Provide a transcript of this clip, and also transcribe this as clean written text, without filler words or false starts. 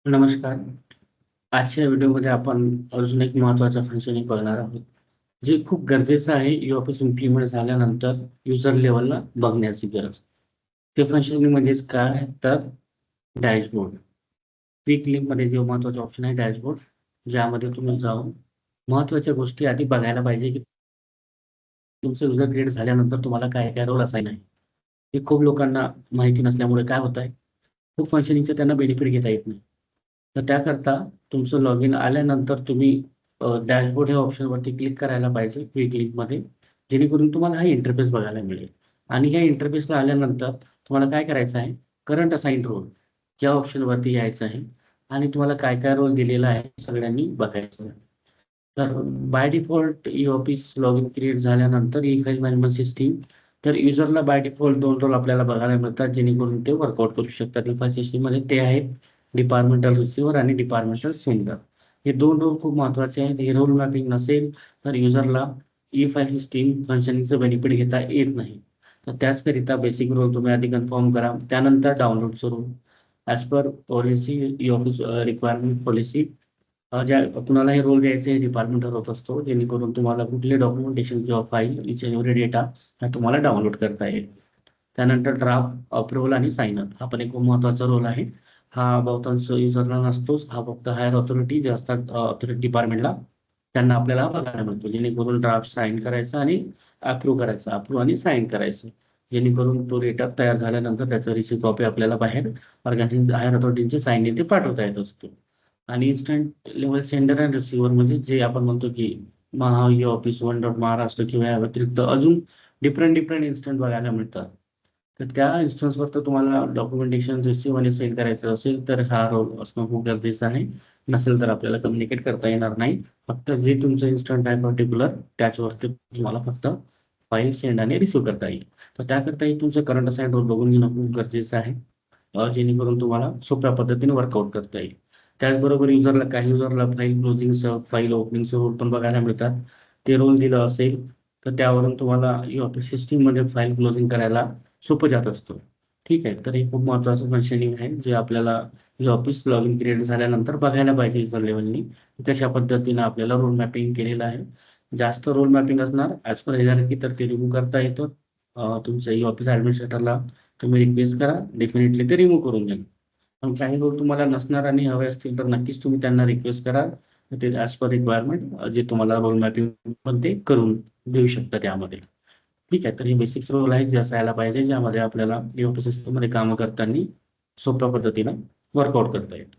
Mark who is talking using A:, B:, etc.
A: नमस्कार. आजच्या व्हिडिओमध्ये आपण अजून एक महत्त्वाचा फंक्शन बघणार आहोत, जे खूप गरजेचं आहे ई-ऑफिस इम्प्लिमेंट झाल्यानंतर युजर लेव्हलला बघण्याची गरज. ते फंक्शन म्हणजेच काय तर डॅशबोर्ड. क्विक लिंकमध्ये जे महत्त्वाचं ऑप्शन आहे डॅशबोर्ड, ज्यामध्ये तुम्ही जाऊन महत्त्वाच्या गोष्टी आधी बघायला पाहिजे, की तुमचं युजर क्रिएट झाल्यानंतर तुम्हाला काय-काय रोल असाइन आहे. हे खूप लोकांना माहिती नसल्यामुळे काय होत आहे, खूप फंक्शनिंगचा त्यांना बेनिफिट घेता येत नाही. तर त्याकरता तुमचं लॉगिन आल्यानंतर तुम्ही डॅशबोर्ड ह्या ऑप्शनवरती क्लिक करायला पाहिजे क्विक लिंकमध्ये, जेणेकरून तुम्हाला हा इंटरफेस बघायला मिळेल. आणि ह्या इंटरफेसला आल्यानंतर तुम्हाला काय करायचं आहे, करंट असाइन्ड रोल या ऑप्शनवरती यायचं आहे आणि तुम्हाला काय-काय रोल दिलेला आहे सगळ्यांनी बघायचं आहे. तर by default e-office login create झाल्यानंतर ई-फाईल मॅनेजमेंट सिस्टम तर युजरला बाय डिफॉल्ट 2 रोल आपल्याला बघायला मिळतात, जेणेकरून ते वर्कआउट करू शकतात. ई-फाईल सिस्टममध्ये ते आहेत डिपार्टमेंटल रिसीव्हर आणि डिपार्टमेंटल सेंडर. हे 2 रोल खूप महत्त्वाचे आहेत. हे रोल मॅपिंग नसेल तर युजरला ई-फाईल सिस्टम फंक्शनिंगचं बेनिफिट घेता येत नाही. तर त्याचकरिता बेसिक रोल तुम्ही आधी कन्फर्म करा. त्यानंतर डाउनलोडचं role as per policy e office requirement policy ज्या कुणालाही रोल द्यायचे डिपार्टमेंट ठरवत असतो, जेणेकरून तुम्हाला कुठले डॉक्युमेंटेशन किंवा file each and every data हा तुम्हाला डाउनलोड करता येईल. त्यानंतर ड्राफ्ट, अप्रूव्हल आणि साइन अप हा पण एक खूप महत्त्वाचा रोल आहे. हा बहुतांश युजरला नसतोच. हा फक्त हायर ऑथॉरिटी जे असतात ऑथॉरिटी डिपार्टमेंटला त्यांना आपल्याला बघायला मिळतो. जेणेकरून ड्राफ्ट साइन करायचा आणि अप्रूव्ह करायचा, अप्रूव्ह आणि साइन करायचं. जेणेकरून तो डेटा तयार झाल्यानंतर त्याचा रिसिव्ह कॉपी आपल्याला बाहेर हायर अथॉरिटीचे साइन इथे पाठवता येत असतो. आणि instant level sender and receiver म्हणजे जे आपण म्हणतो की महा ई-ऑफिस, वन डॉट महाराष्ट्र किंवा या व्यतिरिक्त अजून डिफरंट इन्स्टंट बघायला मिळतात. तर त्या इन्स्टन्सवर तर तुम्हाला डॉक्युमेंटेशन रिसीव्ह आणि सेंड करायचं असेल, तर हा रोल असणं खूप गरजेचं आहे. नसेल तर आपल्याला कम्युनिकेट करता येणार नाही. फक्त जे तुमचं इन्स्टंट आहे पर्टिक्युलर त्याच्यावरती तुम्हाला फक्त फाईल सेंड आणि रिसीव्ह करता येईल. तर त्याकरताही तुमचं करंट असाइन्ड रोल बघून घेणं खूप गरजेचं आहे. जेणेकरून तुम्हाला सोप्या पद्धतीने वर्कआउट करता येईल. त्याचबरोबर काही युजरला फाईल क्लोजिंगचं, फाईल ओपनिंगचं रोल पण बघायला मिळतात. ते रोल दिलं असेल, तर त्यावरून तुम्हाला ई-ऑफिस सिस्टममध्ये फाईल क्लोजिंग करायला सोपं जात असतं. ठीक आहे. तर हे खूप महत्त्वाचं फंक्शनिंग आहे, जे आपल्याला ई-ऑफिस लॉगिन क्रिएट झाल्यानंतर बघायला पाहिजे युजर लेव्हलनी. कशा पद्धतीनं आपल्याला रोल मॅपिंग केलेलं आहे. जास्त रोल मॅपिंग असणार ॲज पर हायरार्की तर ते रिमूव्ह करता येतं. तुमच्या ई-ऑफिस ॲडमिनिस्ट्रेटरला तुम्ही रिक्वेस्ट करा, डेफिनेटली ते रिमूव्ह करून देईल. पण काही रोल तुम्हाला नसणार आणि हवे असतील तर नक्कीच तुम्ही त्यांना रिक्वेस्ट करा. ते ॲज पर रिक्वायरमेंट जे तुम्हाला रोल मॅपिंग पण ते करून देऊ शकतात त्यामध्ये. ठीक आहे. तर हे बेसिक्स रोल आहेत जे असायला पाहिजे, ज्यामध्ये आपल्याला ई-ऑफिस सिस्टममध्ये कामं करताना सोप्या पद्धतीनं वर्कआउट करता येईल.